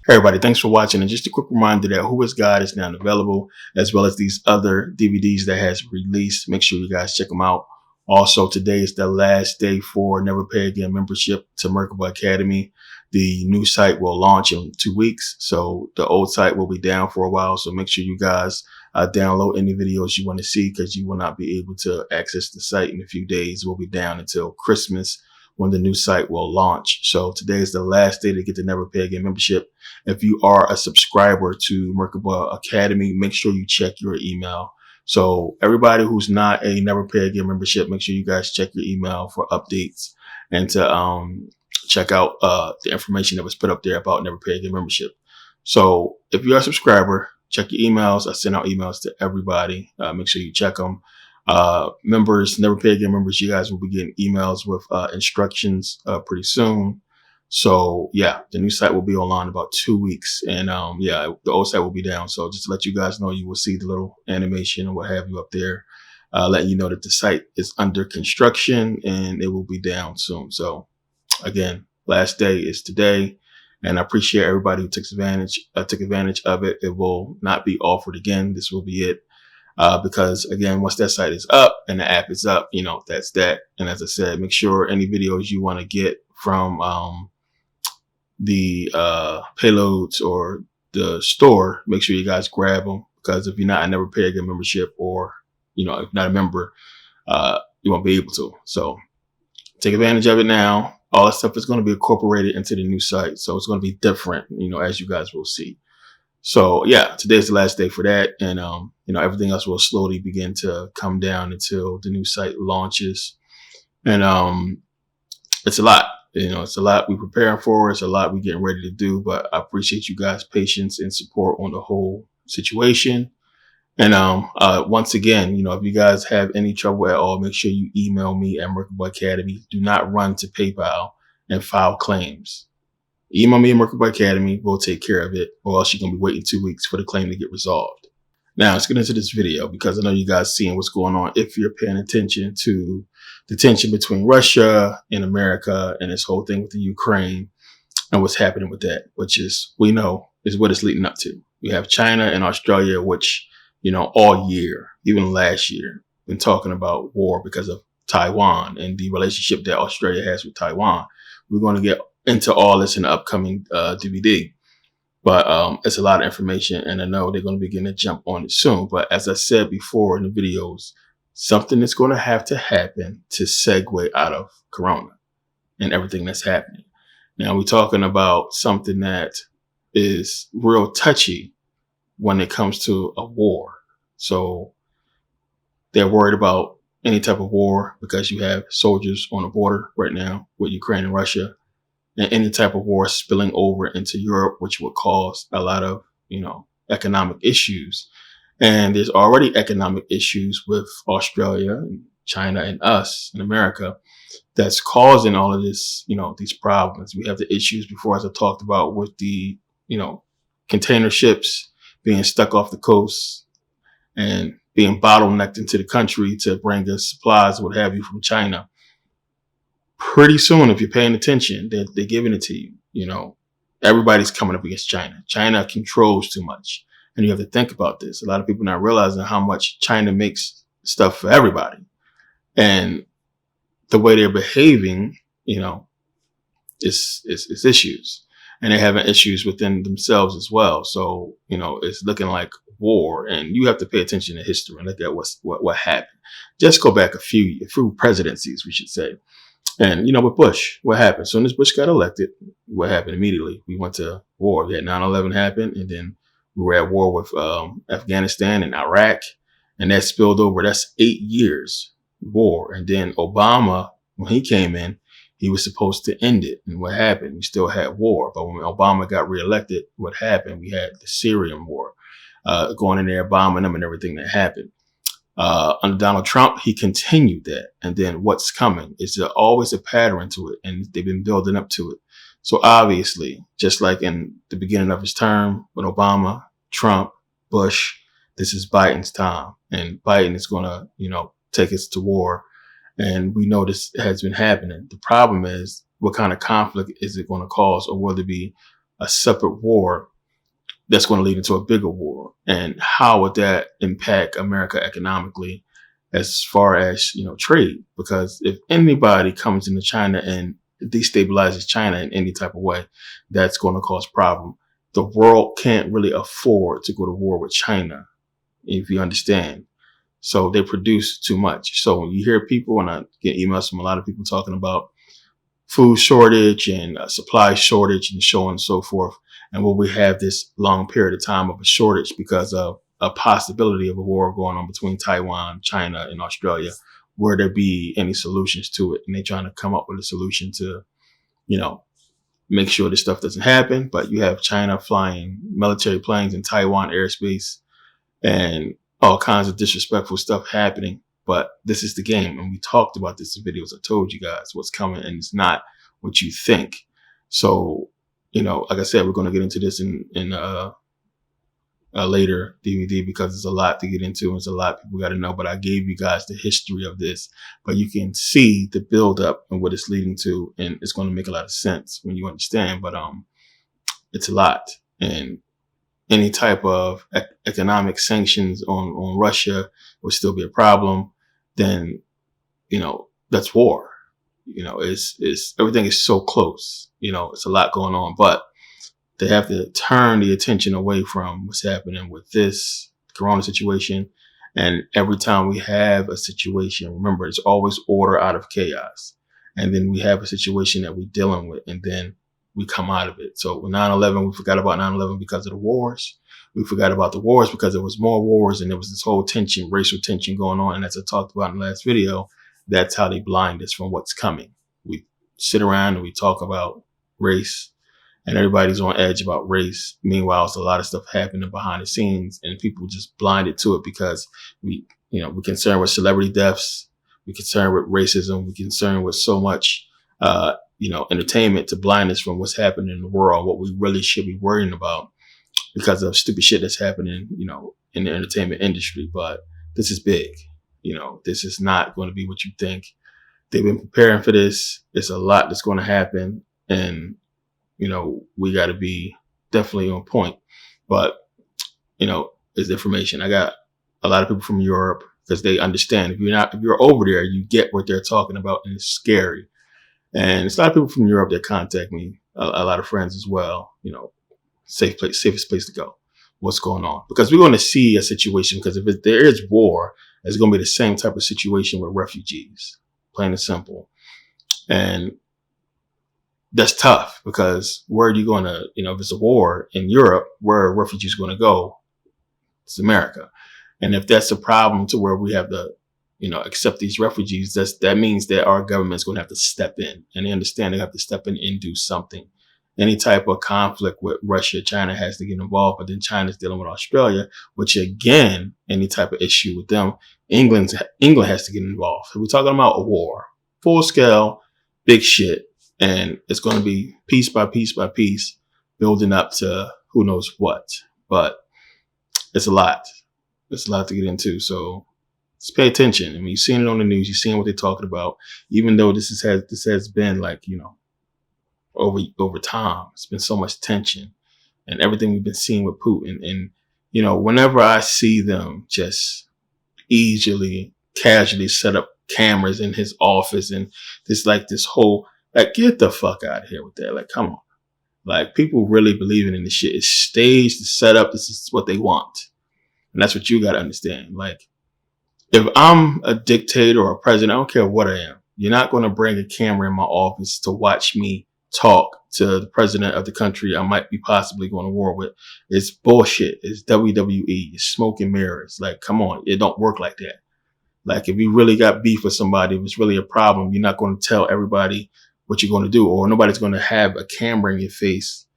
Hey everybody, thanks for watching. And just a quick reminder that Who is God is now available, as well as these other DVDs that has released. Make sure you guys check them out. Also, today is the last day for Never Pay Again membership to Merkaba Academy. The new site will launch in 2 weeks, so the old site will be down for a while. So make sure you guys download any videos you want to see, because you will not be able to access the site in a few days. It will be down until Christmas, when the new site will launch. So today is the last day to get the Never Pay Again membership. If you are a subscriber to Merkaba Academy, make sure you check your email. So everybody who's not a Never Pay Again membership, make sure you guys check your email for updates and to check out the information that was put up there about Never Pay Again membership. So if you're a subscriber, check your emails. I send out emails to everybody. Make sure you check them. Members, Never Pay Again members, you guys will be getting emails with instructions pretty soon. So yeah, the new site will be online in about 2 weeks, and yeah, the old site will be down. So just to let you guys know, you will see the little animation and what have you up there, letting you know that the site is under construction and it will be down soon. So again, last day is today, and I appreciate everybody who took advantage of it. It will not be offered again. This will be it. Because again, once that site is up and the app is up, that's that. And as I said, make sure any videos you want to get from the payloads or the store, make sure you guys grab them, because if you're not a Never Pay Again membership, or if you're not a member, you won't be able to. So take advantage of it now. All that stuff is going to be incorporated into the new site, so it's going to be different, as you guys will see. So yeah, today's the last day for that, and everything else will slowly begin to come down until the new site launches. And it's a lot. It's a lot we're preparing for. It's a lot we're getting ready to do, but I appreciate you guys' patience and support on the whole situation. And once again, if you guys have any trouble at all, make sure you email me at Merkaba Academy. Do not run to PayPal and file claims. Email me at Merkaba Academy. We'll take care of it, or else you're going to be waiting 2 weeks for the claim to get resolved. Now, let's get into this video, because I know you guys seeing what's going on if you're paying attention to the tension between Russia and America and this whole thing with the Ukraine and what's happening with that, which is, we know, is what it's leading up to. We have China and Australia, which, all year, even last year, been talking about war because of Taiwan and the relationship that Australia has with Taiwan. We're going to get into all this in the upcoming DVD. But it's a lot of information, and I know they're going to begin to jump on it soon. But as I said before in the videos, something is going to have to happen to segue out of Corona and everything that's happening. Now, we're talking about something that is real touchy when it comes to a war. So they're worried about any type of war because you have soldiers on the border right now with Ukraine and Russia. And any type of war spilling over into Europe, which would cause a lot of, economic issues. And there's already economic issues with Australia and China and us in America that's causing all of this, these problems. We have the issues before, as I talked about, with the, container ships being stuck off the coast and being bottlenecked into the country to bring us supplies, what have you, from China. Pretty soon, if you're paying attention, they're giving it to you. Everybody's coming up against China. China controls too much. And you have to think about this. A lot of people not realizing how much China makes stuff for everybody. And the way they're behaving, is issues. And they're having issues within themselves as well. So, it's looking like war. And you have to pay attention to history and look at what happened. Just go back a few presidencies, we should say. And, with Bush, what happened? As soon as Bush got elected, what happened immediately? We went to war. We had 9/11 happen, and then we were at war with Afghanistan and Iraq, and that spilled over. That's 8 years war. And then Obama, when he came in, he was supposed to end it. And what happened? We still had war. But when Obama got reelected, what happened? We had the Syrian war, going in there, bombing them and everything that happened. Under Donald Trump, he continued that. And then what's coming is there always a pattern to it, and they've been building up to it. So obviously, just like in the beginning of his term with Obama, Trump, Bush, this is Biden's time, and Biden is going to, take us to war. And we know this has been happening. The problem is, what kind of conflict is it going to cause, or will there be a separate war that's going to lead into a bigger war. And how would that impact America economically as far as, trade? Because if anybody comes into China and destabilizes China in any type of way, that's going to cause problem. The world can't really afford to go to war with China, if you understand. So they produce too much. So when you hear people, and I get emails from a lot of people talking about food shortage and supply shortage and so on and so forth. And will we have this long period of time of a shortage because of a possibility of a war going on between Taiwan, China, and Australia? Will there be any solutions to it? And they're trying to come up with a solution to, make sure this stuff doesn't happen. But you have China flying military planes in Taiwan airspace and all kinds of disrespectful stuff happening. But this is the game. And we talked about this in videos. I told you guys what's coming, and it's not what you think. So, like I said, we're going to get into this in a later DVD because there's a lot to get into and there's a lot people got to know. But I gave you guys the history of this, but you can see the build up and what it's leading to. And it's going to make a lot of sense when you understand. But it's a lot. And any type of economic sanctions on Russia would still be a problem, then, that's war. It's everything is so close, it's a lot going on, but they have to turn the attention away from what's happening with this corona situation. And every time we have a situation, remember, it's always order out of chaos. And then we have a situation that we're dealing with, and then we come out of it. So with 9/11, we forgot about 9/11 because of the wars. We forgot about the wars because there was more wars and there was this whole tension, racial tension going on. And as I talked about in the last video, that's how they blind us from what's coming. We sit around and we talk about race, and everybody's on edge about race. Meanwhile, there's a lot of stuff happening behind the scenes, and people just blinded to it because we're concerned with celebrity deaths. We're concerned with racism. We're concerned with so much, entertainment to blind us from what's happening in the world, what we really should be worrying about because of stupid shit that's happening, in the entertainment industry. But this is big. This is not going to be what you think. They've been preparing for this. It's a lot that's going to happen. And, we got to be definitely on point. But, it's information. I got a lot of people from Europe because they understand. If you're over there, you get what they're talking about, and it's scary. And it's a lot of people from Europe that contact me, a lot of friends as well, safest place to go. What's going on? Because we're going to see a situation, because if there is war, it's going to be the same type of situation with refugees, plain and simple. And that's tough because where are you going to, if it's a war in Europe, where are refugees going to go? It's America. And if that's a problem to where we have to, accept these refugees, that means that our government's going to have to step in, and they understand they have to step in and do something. Any type of conflict with Russia, China has to get involved, but then China's dealing with Australia, which again, any type of issue with them, England has to get involved. So we're talking about a war, full scale, big shit. And it's going to be piece by piece by piece, building up to who knows what. But it's a lot. It's a lot to get into. So just pay attention. I mean, you've seen it on the news. You've seen what they're talking about. Even though this has been like, over time, it's been so much tension and everything we've been seeing with Putin. And, whenever I see them just easily, casually set up cameras in his office and this whole, get the fuck out of here with that. Come on. People really believing in this shit. It's staged, it's set up. This is what they want. And that's what you got to understand. If I'm a dictator or a president, I don't care what I am. You're not going to bring a camera in my office to watch me talk to the president of the country I might be possibly going to war with. It's bullshit. It's WWE. It's smoke and mirrors. Come on. It don't work like that. If you really got beef with somebody, if it's really a problem, you're not going to tell everybody what you're going to do, or nobody's going to have a camera in your face,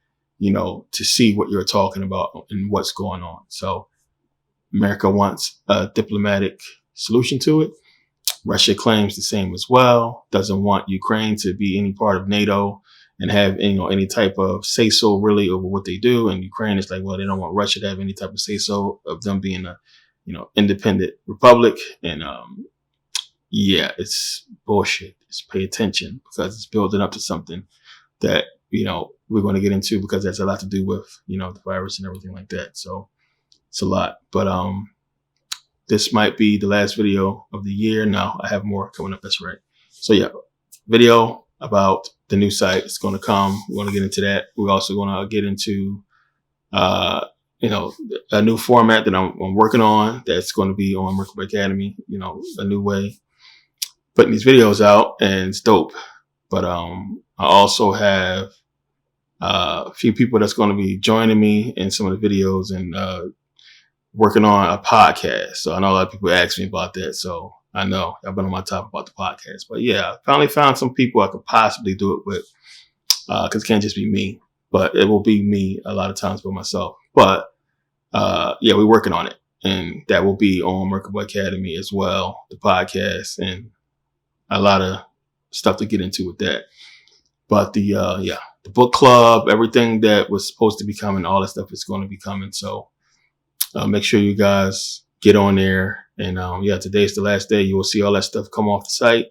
to see what you're talking about and what's going on. So America wants a diplomatic solution to it. Russia claims the same as well, doesn't want Ukraine to be any part of NATO and have, any type of say so really over what they do. And Ukraine is like, well, they don't want Russia to have any type of say so of them being a, independent republic. And, yeah, it's bullshit. Just pay attention because it's building up to something that we're going to get into, because that's a lot to do with, the virus and everything like that. So it's a lot. But this might be the last video of the year. No, I have more coming up. That's right. So yeah, video about the new site is going to come. We're going to get into that. We're also going to get into, a new format that I'm working on that's going to be on Merkaba Academy, a new way putting these videos out, and it's dope. But I also have a few people that's going to be joining me in some of the videos, and working on a podcast. So I know a lot of people ask me about that. So I know I've been on my top about the podcast. But yeah, I finally found some people I could possibly do it with, because it can't just be me. But it will be me a lot of times by myself. But yeah, we're working on it. And that will be on Merkaba Academy as well, the podcast, and a lot of stuff to get into with that. But the book club, everything that was supposed to be coming, all that stuff is going to be coming. So make sure you guys get on there. And today's the last day. You will see all that stuff come off the site.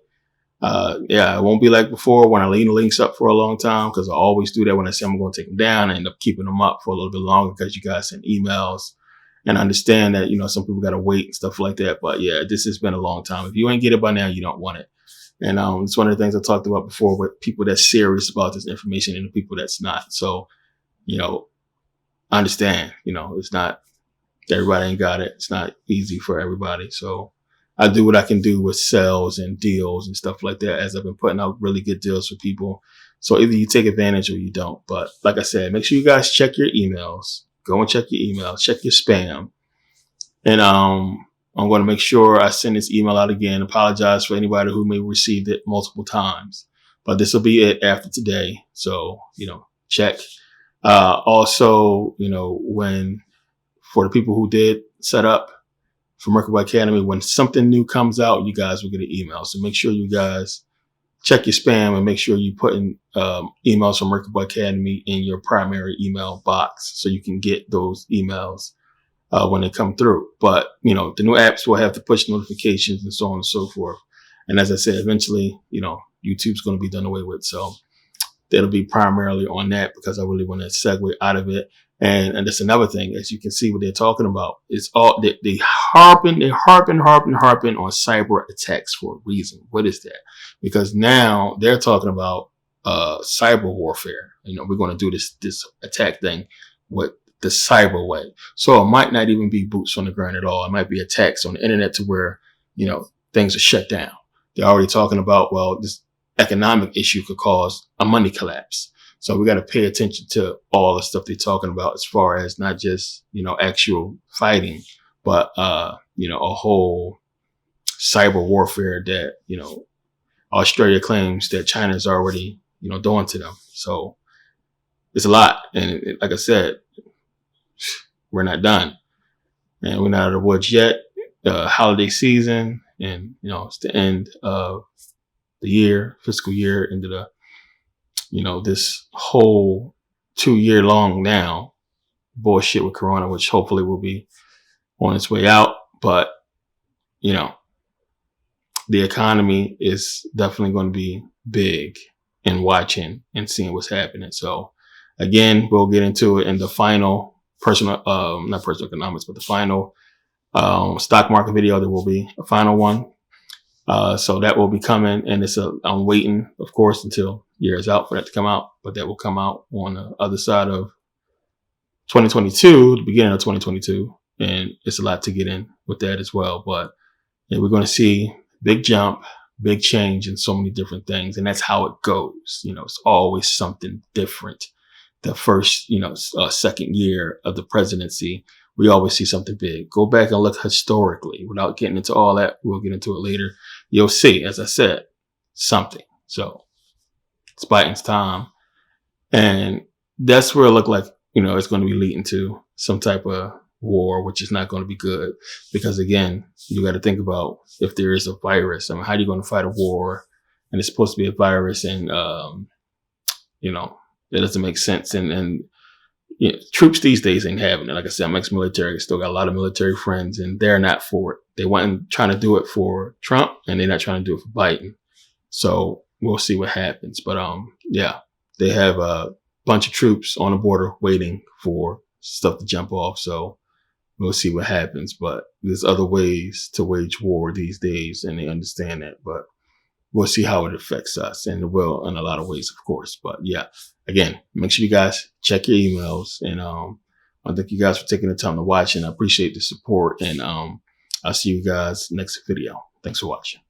It won't be like before when I leave the links up for a long time, because I always do that when I say I'm going to take them down. I end up keeping them up for a little bit longer because you guys send emails, and I understand that, some people got to wait and stuff like that. But yeah, this has been a long time. If you ain't get it by now, you don't want it. And it's one of the things I talked about before with people that's serious about this information and the people that's not. So, I understand, it's not, everybody ain't got it. It's not easy for everybody. So I do what I can do with sales and deals and stuff like that, as I've been putting out really good deals for people. So either you take advantage or you don't. But like I said, make sure you guys check your emails. Go and check your emails. Check your spam. And I'm going to make sure I send this email out again. Apologize for anybody who may have received it multiple times. But this will be it after today. So, check. Also, when, for the people who did set up for Merkaba Academy, when something new comes out, you guys will get an email. So make sure you guys check your spam and make sure you put in emails from Merkaba Academy in your primary email box so you can get those emails when they come through. But, the new apps will have to push notifications and so on and so forth. And as I said, eventually, YouTube's going to be done away with. So that'll be primarily on that, because I really want to segue out of it. And that's another thing, as you can see what they're talking about. It's all they harping on cyber attacks for a reason. What is that? Because now they're talking about cyber warfare. We're going to do this attack thing with the cyber way. So it might not even be boots on the ground at all. It might be attacks on the internet to where, things are shut down. They're already talking about, well, this economic issue could cause a money collapse. So we got to pay attention to all the stuff they're talking about, as far as not just, actual fighting, but, a whole cyber warfare that, Australia claims that China's already, doing to them. So it's a lot. And like I said, we're not done, and we're not out of the woods yet. Holiday season, and, it's the end of the year, fiscal year, into the, this whole 2-year long now bullshit with Corona, which hopefully will be on its way out. But, the economy is definitely going to be big in watching and seeing what's happening. So again, we'll get into it in the final not personal economics, but the final stock market video. There will be a final one. So that will be coming, and I'm waiting, of course, until year is out for that to come out, but that will come out on the other side of 2022, the beginning of 2022. And it's a lot to get in with that as well. But yeah, we're going to see big jump, big change in so many different things. And that's how it goes. It's always something different. The first, second year of the presidency, we always see something big. Go back and look historically. Without getting into all that, we'll get into it later. You'll see, as I said, something. So it's Biden's time. And that's where it looked like, it's going to be leading to some type of war, which is not going to be good. Because again, you got to think about, if there is a virus, how are you going to fight a war? And it's supposed to be a virus, and, it doesn't make sense. And troops these days ain't having it. Like I said, I'm ex-military. I still got a lot of military friends, and they're not for it. They weren't trying to do it for Trump, and they're not trying to do it for Biden. So we'll see what happens. But yeah, they have a bunch of troops on the border waiting for stuff to jump off. So we'll see what happens. But there's other ways to wage war these days, and they understand that. But we'll see how it affects us, and it will in a lot of ways, of course. But yeah, again, make sure you guys check your emails, and I thank you guys for taking the time to watch, and I appreciate the support. And I'll see you guys next video. Thanks for watching.